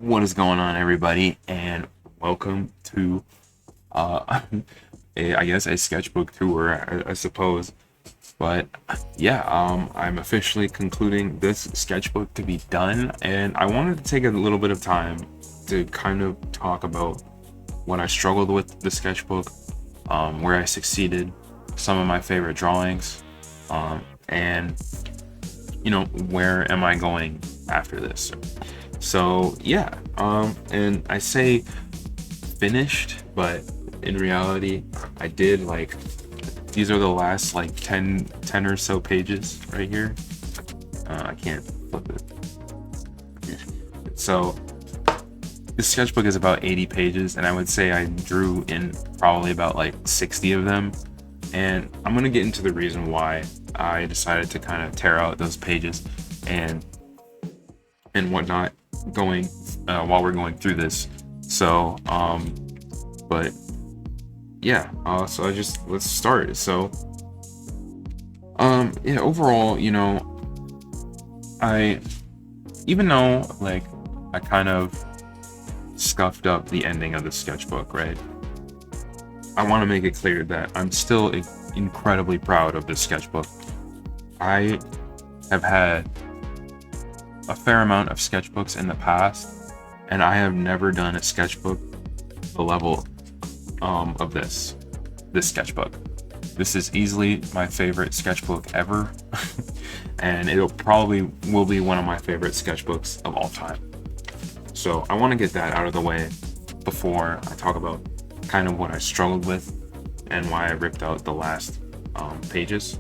What is going on, everybody, and welcome to I guess a sketchbook tour, I suppose. But yeah, I'm officially concluding this sketchbook to be done, and I wanted to take a little bit of time to kind of talk about what I struggled with the sketchbook, where I succeeded, some of my favorite drawings, and where am I going after this. So yeah, and I say finished, but in reality I did these are the last 10 or so pages right here. I can't flip it. So this sketchbook is about 80 pages, and I would say I drew in probably about 60 of them, and I'm gonna get into the reason why I decided to kind of tear out those pages and whatnot going while we're going through this. So but yeah, so let's start. So yeah, overall, I, even though I kind of scuffed up the ending of the sketchbook, right, I want to make it clear that I'm still incredibly proud of this sketchbook. I have had a fair amount of sketchbooks in the past, and I have never done a sketchbook the level of this sketchbook. This is easily my favorite sketchbook ever, and it'll probably will be one of my favorite sketchbooks of all time. So I want to get that out of the way before I talk about kind of what I struggled with and why I ripped out the last pages.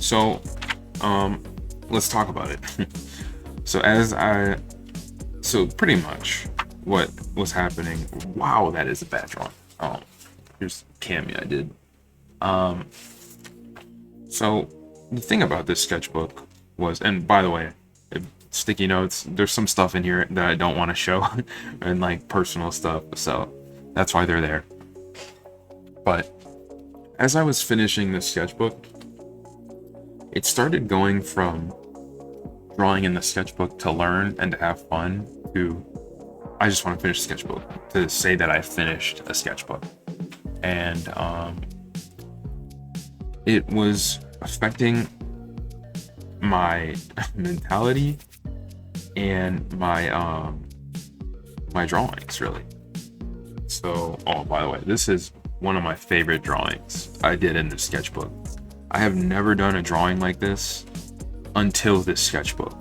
So let's talk about it. So pretty much what was happening. Wow, that is a bad drawing. Oh, here's a cameo I did. So the thing about this sketchbook was, and by the way, sticky notes, there's some stuff in here that I don't want to show and personal stuff, so that's why they're there. But as I was finishing the sketchbook, it started going from drawing in the sketchbook to learn and to have fun to I just want to finish the sketchbook, to say that I finished a sketchbook. And it was affecting my mentality and my my drawings, really. So, oh, by the way, this is one of my favorite drawings I did in the sketchbook. I have never done a drawing like this until this sketchbook.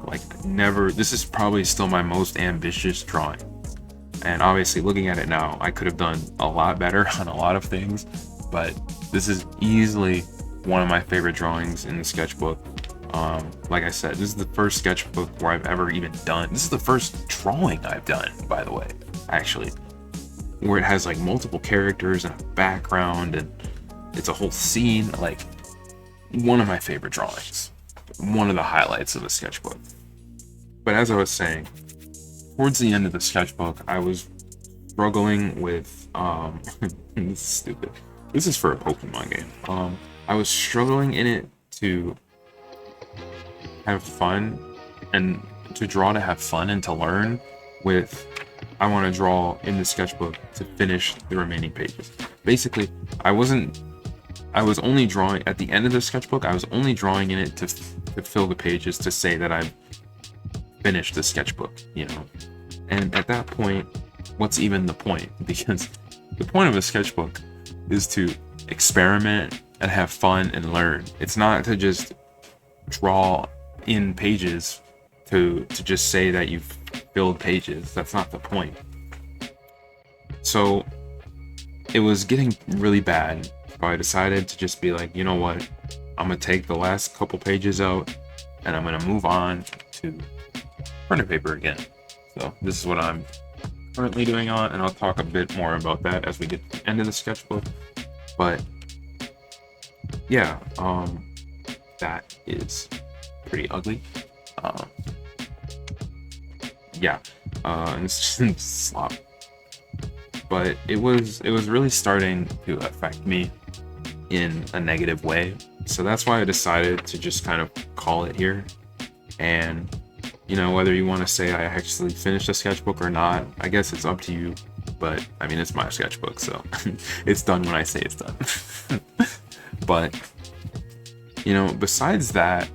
Never. This is probably still my most ambitious drawing. And obviously, looking at it now, I could have done a lot better on a lot of things, but this is easily one of my favorite drawings in the sketchbook. Like I said, this is the first sketchbook where I've ever even done. This is the first drawing I've done, by the way, actually, where it has multiple characters and a background, and it's a whole scene. One of my favorite drawings, one of the highlights of the sketchbook. But as I was saying, towards the end of the sketchbook, I was struggling with this is stupid. This is for a Pokemon game. I was struggling in it to have fun and to draw to have fun and to learn with. I want to draw in the sketchbook to finish the remaining pages. Basically, I was only drawing at the end of the sketchbook. I was only drawing in it to fill the pages, to say that I've finished the sketchbook, And at that point, what's even the point? Because the point of a sketchbook is to experiment and have fun and learn. It's not to just draw in pages to just say that you've filled pages. That's not the point. So it was getting really bad. So I decided to just be like, you know what? I'm gonna take the last couple pages out and I'm gonna move on to printer paper again. So this is what I'm currently doing on, and I'll talk a bit more about that as we get to the end of the sketchbook. But yeah, that is pretty ugly. Yeah, and it's just slop. But it was really starting to affect me in a negative way. So that's why I decided to just kind of call it here and You know, whether you want to say I actually finished a sketchbook or not, I guess it's up to you. But I mean, it's my sketchbook, so it's done when I say it's done. But you know, besides that,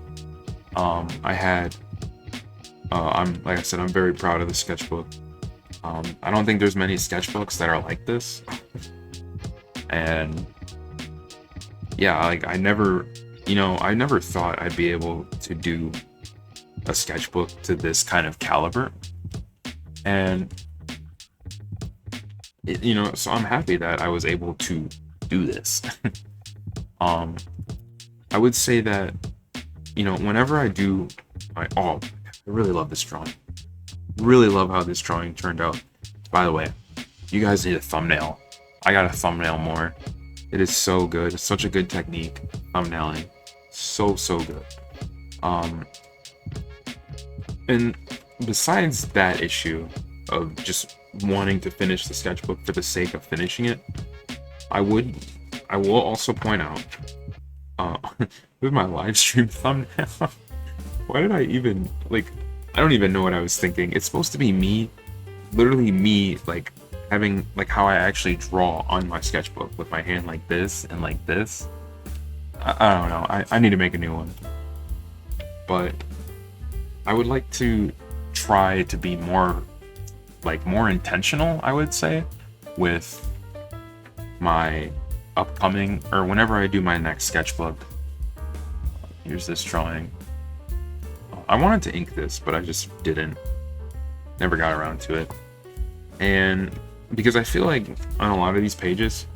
I had I'm like I said, I'm very proud of the sketchbook. I don't think there's many sketchbooks that are like this. And yeah, like I never thought I'd be able to do a sketchbook to this kind of caliber. And so I'm happy that I was able to do this. I would say that, whenever I do I really love this drawing. Really love how this drawing turned out. By the way, you guys need a thumbnail. I got a thumbnail more. It is so good. It's such a good technique. Thumbnailing. So good. And besides that issue of just wanting to finish the sketchbook for the sake of finishing it, I will also point out with my live stream thumbnail. Why did I even I don't even know what I was thinking. It's supposed to be me, literally me, having how I actually draw on my sketchbook with my hand like this and like this. I don't know. I need to make a new one. But I would like to try to be more intentional, I would say, with my upcoming, or whenever I do my next sketchbook. Here's this drawing. I wanted to ink this, but I just didn't. Never got around to it. And because I feel like on a lot of these pages,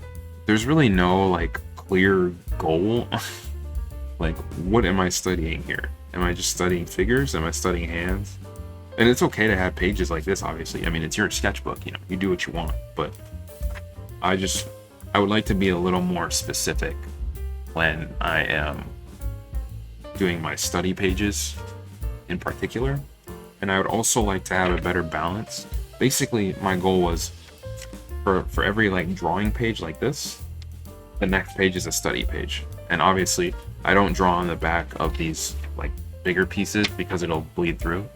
there's really no clear goal. What am I studying here? Am I just studying figures? Am I studying hands? And it's okay to have pages like this, obviously. I mean, it's your sketchbook, you do what you want. But I would like to be a little more specific when I am doing my study pages in particular. And I would also like to have a better balance. Basically, my goal was for every drawing page like this, the next page is a study page. And obviously, I don't draw on the back of these bigger pieces because it'll bleed through.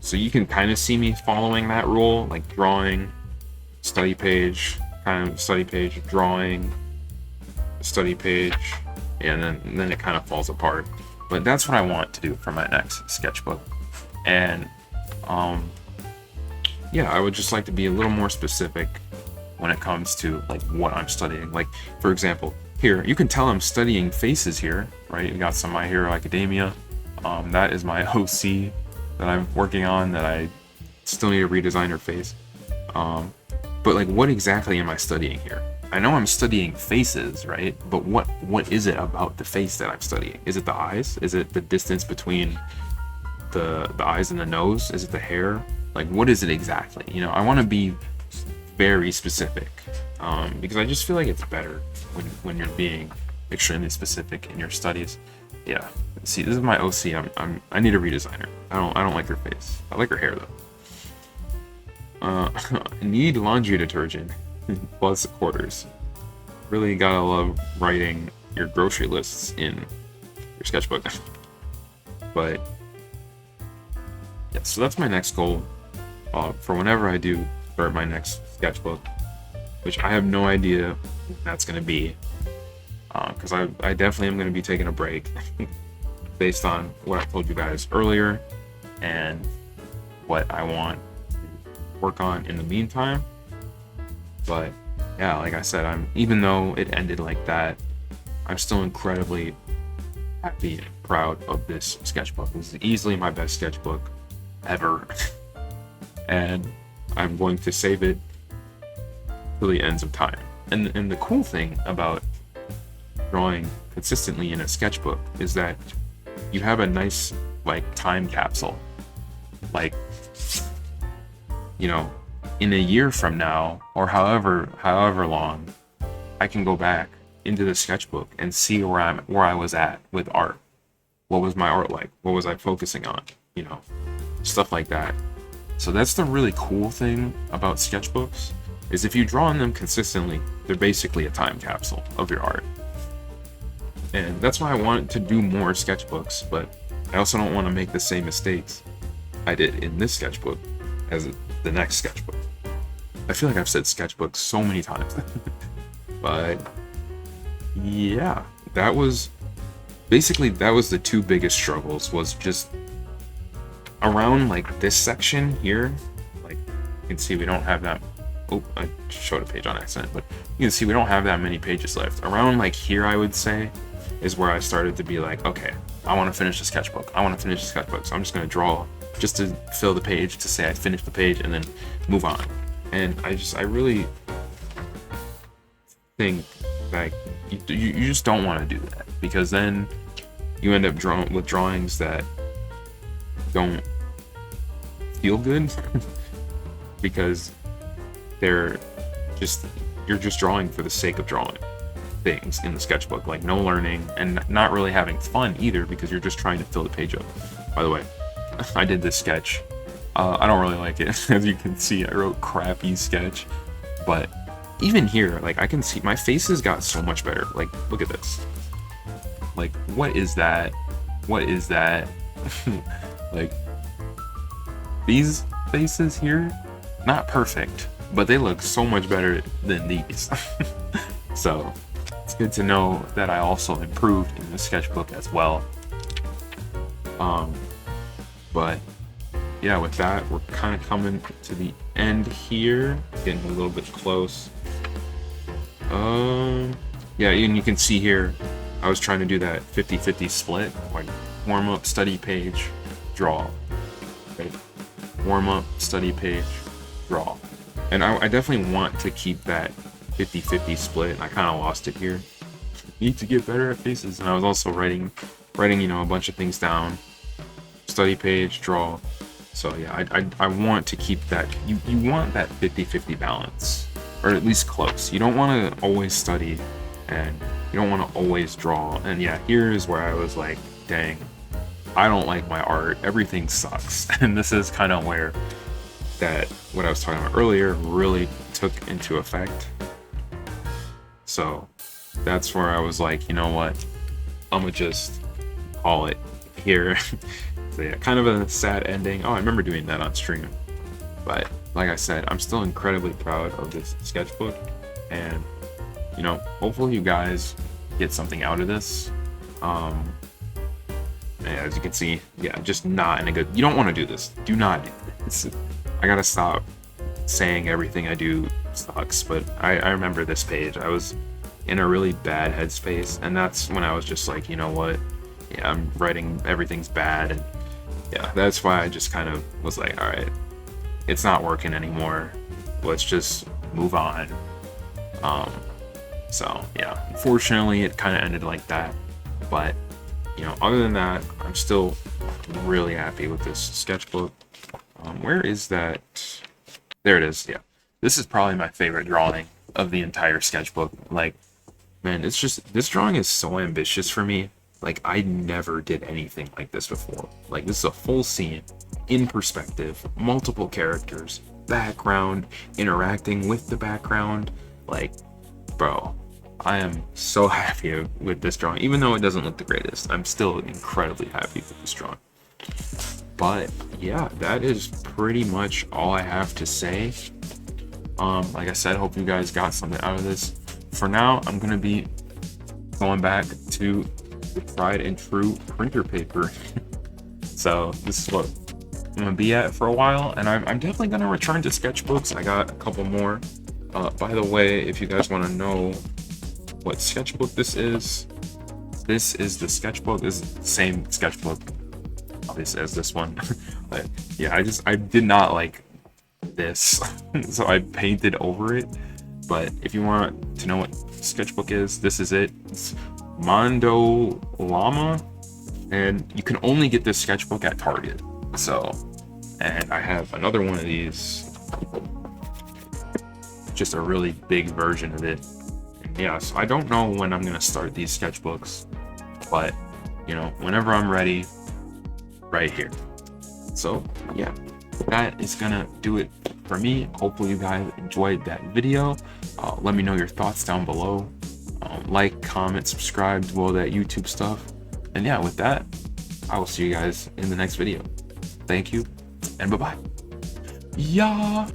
So you can kind of see me following that rule, drawing, study page, kind of study page, drawing, study page, and then it kind of falls apart. But that's what I want to do for my next sketchbook. And I would just like to be a little more specific when it comes to what I'm studying. For example, here you can tell I'm studying faces here, right? You got some My Hero Academia. That is my OC that I'm working on, that I still need to redesign her face. But what exactly am I studying here? I know I'm studying faces, right? But what is it about the face that I'm studying? Is it the eyes? Is it the distance between the eyes and the nose? Is it the hair? What is it exactly? I want to be very specific, because I just feel like it's better when you're being extremely specific in your studies. Yeah. See, this is my OC. I need a redesigner. I don't like her face. I like her hair though. Need laundry detergent plus quarters. Really gotta love writing your grocery lists in your sketchbook. But yeah, so that's my next goal for whenever I do start my next sketchbook, which I have no idea when that's gonna be, because I definitely am gonna be taking a break based on what I told you guys earlier and what I want to work on in the meantime. But yeah, like I said, even though it ended like that, I'm still incredibly happy and proud of this sketchbook. This is easily my best sketchbook ever. And I'm going to save it till the ends of time. And the cool thing about drawing consistently in a sketchbook is that you have a nice time capsule. In a year from now, or however long, I can go back into the sketchbook and see where I was at with art. What was my art like? What was I focusing on? Stuff like that. So that's the really cool thing about sketchbooks, is if you draw on them consistently, they're basically a time capsule of your art. And that's why I wanted to do more sketchbooks, but I also don't want to make the same mistakes I did in this sketchbook as the next sketchbook. I feel like I've said sketchbook so many times. But yeah, that was basically, that was the two biggest struggles, was just around like this section here. Like you can see we don't have that, oh, I showed a page on accident, but you can see we don't have that many pages left. Around like here, I would say, is where I started to be like, okay, I want to finish the sketchbook. I want to finish the sketchbook. So I'm just going to draw just to fill the page, to say I finished the page and then move on. And I really think like you just don't want to do that, because then you end up drawing with drawings that don't feel good because you're just drawing for the sake of drawing things in the sketchbook, like no learning and not really having fun either, because you're just trying to fill the page up. By the way, I did this sketch. I don't really like it. As you can see, I wrote crappy sketch, but even here, like I can see my faces got so much better. Like, look at this. Like, what is that? What is that? Like, these faces here, not perfect, but they look so much better than these. So it's good to know that I also improved in the sketchbook as well. But yeah, with that, we're kind of coming to the end here, getting a little bit close. Yeah, and you can see here, I was trying to do that 50-50 split, like warm up, study page, draw. Right? Warm up, study page, draw. And I definitely want to keep that 50-50 split. I kind of lost it here. Need to get better at faces. And I was also writing, you know, a bunch of things down. Study page, draw. So yeah, I want to keep that. You want that 50-50 balance, or at least close. You don't want to always study, and you don't want to always draw. And yeah, here is where I was like, dang, I don't like my art. Everything sucks. And this is kind of where that, what I was talking about earlier, really took into effect. So that's where I was like, you know what, I'm gonna just call it here. So yeah, kind of a sad ending. Oh, I remember doing that on stream. But like I said, I'm still incredibly proud of this sketchbook, and you know, hopefully you guys get something out of this. As you can see, yeah, just not in a good, you don't want to do this. Do not do this. I gotta stop saying everything I do sucks, but I remember this page. I was in a really bad headspace, and that's when I was just like, you know what, yeah, I'm writing, everything's bad, and yeah, that's why I just kind of was like, all right, it's not working anymore, let's just move on. So yeah, unfortunately it kind of ended like that, but you know, other than that, I'm still really happy with this sketchbook. Where is that? There it is. Yeah, this is probably my favorite drawing of the entire sketchbook. Like, man, it's just, this drawing is so ambitious for me. Like, I never did anything like this before. Like, this is a full scene, in perspective, multiple characters, background, interacting with the background. Like, bro, I am so happy with this drawing. Even though it doesn't look the greatest, I'm still incredibly happy with this drawing. But yeah, that is pretty much all I have to say. Like I said, hope you guys got something out of this. For now, I'm gonna be going back to the tried and true printer paper. So this is what I'm gonna be at for a while, and I'm definitely gonna return to sketchbooks. I got a couple more. By the way, if you guys want to know what sketchbook this is the sketchbook. This is the same sketchbook obviously as this one. But yeah, I did not like this, so I painted over it. But if you want to know what sketchbook is, this is it. It's Mondo Llama, and you can only get this sketchbook at Target. So, and I have another one of these, just a really big version of it. And yeah, so I don't know when I'm gonna start these sketchbooks, but you know, whenever I'm ready, right here. So yeah, that is gonna do it for me. Hopefully you guys enjoyed that video. Let me know your thoughts down below. Like, comment, subscribe, do all that YouTube stuff. And yeah, with that, I will see you guys in the next video. Thank you, and bye-bye. Yeah.